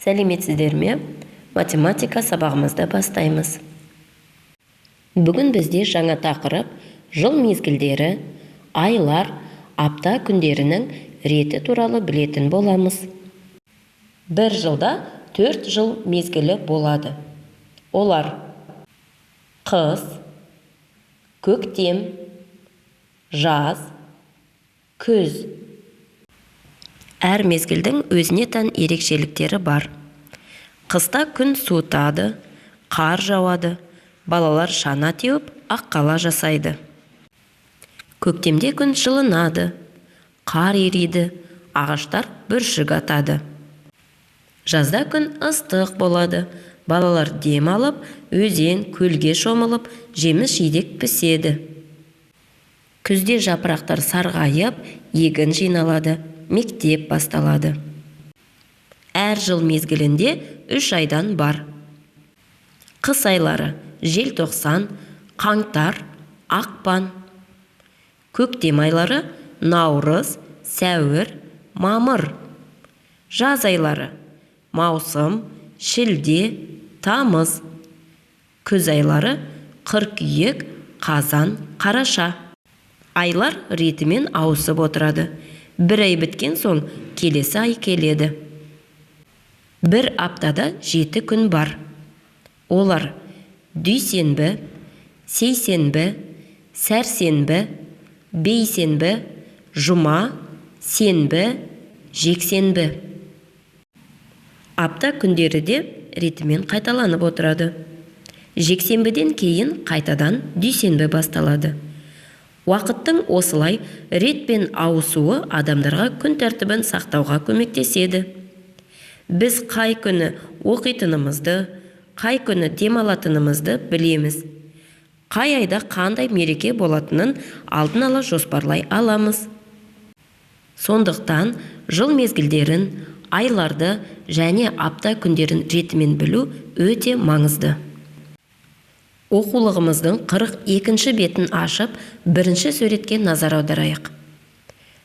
Сәлеметсіздер ме? Математика сабағымызды бастаймыз. Бүгін бізде жаңа тақырып жыл мезгілдері, айлар, апта күндерінің реті туралы білетін боламыз. Бір жылда 4 жыл мезгілі болады. Олар қыс, көктем, жаз, күз. Әр мезгілдің өзіне тән ерекшеліктері бар. Қыста күн суытады, қар жауады, балалар шана теуіп, аққала жасайды. Көктемде күн жылынады, қар ериді, ағаштар бүршік атады. Жазда күн ыстық болады, балалар дем алып, өзен, көлге шомылып, жеміс-жидек піседі. Күзде жапырақтар сарғайып, егін жиналады, мектеп басталады. Әр жыл мезгілінде 3 айдан бар. Қыс айлары желтоқсан, қаңтар, ақпан. Көктем айлары наурыз, сәуір, мамыр. Жаз айлары маусым, шілде, тамыз. Күз айлары қыркүйек, қазан, қараша. Айлар ретімен ауысып отырады. Бір ай біткен соң келесі ай келеді. Бір аптада 7 күн бар. Олар дүйсенбі, сейсенбі, сәрсенбі, бейсенбі, жұма, сенбі, жексенбі. Апта күндері де ретімен қайталанып отырады. Жексенбіден кейін қайтадан дүйсенбі басталады. Уақыттың осылай ретпен ауысуы адамдарға күн тәртібін сақтауға көмектеседі. Біз қай күні оқитынымызды, қай күні демалатынымызды білеміз. Қай айда қандай мереке болатынын алдын ала жоспарлай аламыз. Сондықтан жыл мезгілдерін, айларды және апта күндерін ретімен білу өте маңызды. Оқулығымыздың 42-ші бетін ашып, бірінші суретке назар аударайық.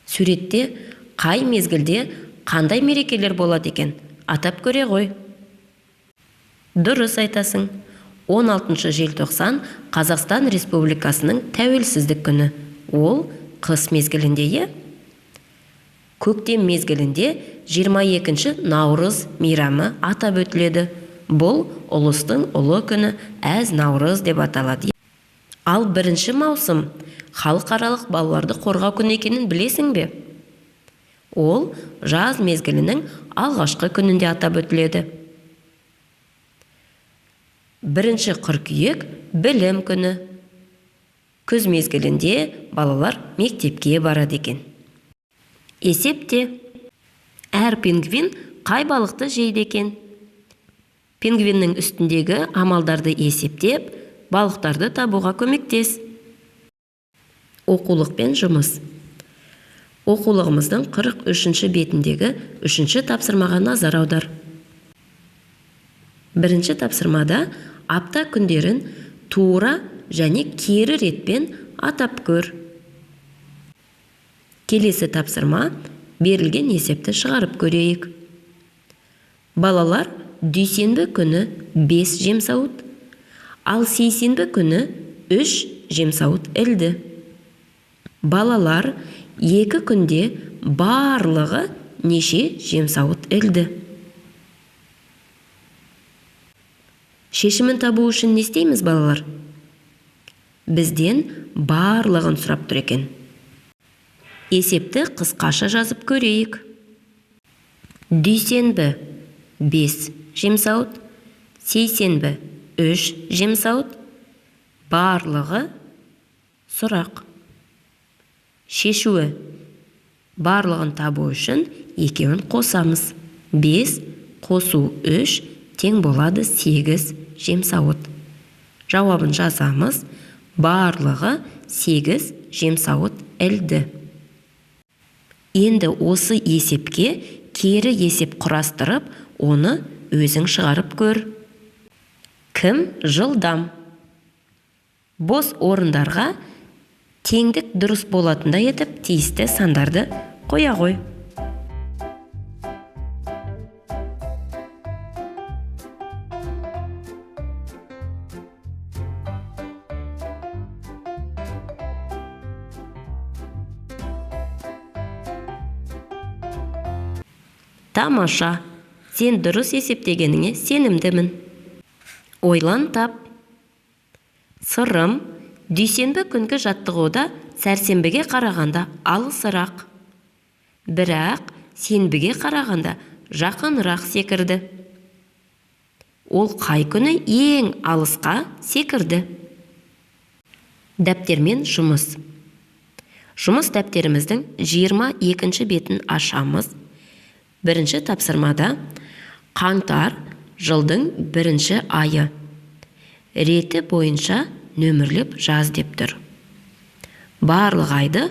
Суретте қай мезгілде қандай мерекелер болады екен, атап көре ғой. Дұрыс айтасың. 16 желтоқсан Қазақстан Республикасының тәуелсіздік күні. Ол қыс мезгілінде. Көктем мезгілінде 22 наурыз мейрамы атап өтіледі. Бұл ұлыстың ұлы күні әз наурыз деп аталады. Ал 1 маусым халықаралық балаларды қорғау күні екенін білесің бе? Ол жаз мезгілінің алғашқы күнінде атап өтіледі. 1 қыркүйек білім күні. Күз мезгілінде балалар мектепке барады екен. Есепте әр пингвин қай балықты жейді екен? Пингвиннің үстіндегі амалдарды есептеп, балықтарды табуға көмектес. Оқулықпен жұмыс. Оқулығымыздың 43-ші бетіндегі 3-ші тапсырмаға назар аудар. 1-ші тапсырмада апта күндерін тура және кері ретпен атап көр. Келесі тапсырма берілген есепті шығарып көрейік. Балалар дүйсенбі күні 5 жемсауыт, ал сейсенбі күні 3 жемсауыт ілді. Балалар 2 күнде барлығы неше жемсауыт ілді? Шешімін табу үшін не істейміз, балалар? Бізден барлығын сұрап тұр екен. Есепті қысқаша жазып көрейік. Дүйсенбі 5 жемсауыт, сейсенбі 3 жемсауыт, барлығы сұрақ. Шешуі. Барлығын табу үшін екеуін қосамыз. 5 қосу 3 тең болады 8 жемсауыт. Жауабын жазамыз. Барлығы 8 жемсауыт ілді. Енді осы есепке кері есеп құрастырып, оны өзің шығарып көр. Кім жылдам? Бос орындарға теңдік дұрыс болатындай етіп тиісті сандарды қоя ғой. Тамаша. Сен дұрыс есептегеніңе сенімдімін. Ойлан тап. Сырым. Дүйсенбі күнгі жаттығуда сәрсенбіге қарағанда алысырақ. Бірақ сенбіге қарағанда жақынырақ секірді. Ол қай күні ең алысқа секірді? Дәптермен жұмыс. Жұмыс дәптеріміздің 22-ші бетін ашамыз. Бірінші тапсырмада қаңтар жылдың 1-ші айы. Реті бойынша нөмірлеп жаз деп тұр. Барлық айды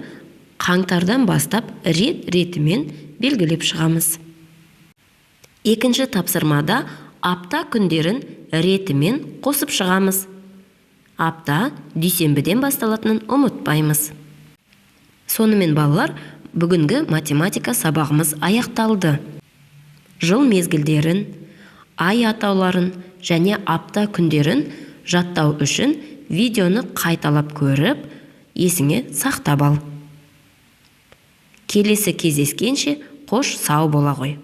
қаңтардан бастап рет-ретімен белгілеп шығамыз. Екінші тапсырмада апта күндерін ретімен қосып шығамыз. Апта дүйсенбіден басталатынын ұмытпаймыз. Сонымен балалар, бүгінгі математика сабағымыз аяқталды. Жыл мезгілдерін, ай атауларын және апта күндерін жаттау үшін видеоны қайталап көріп, есіңе сақтап ал. Келесі кездескенше қош сау бола ғой.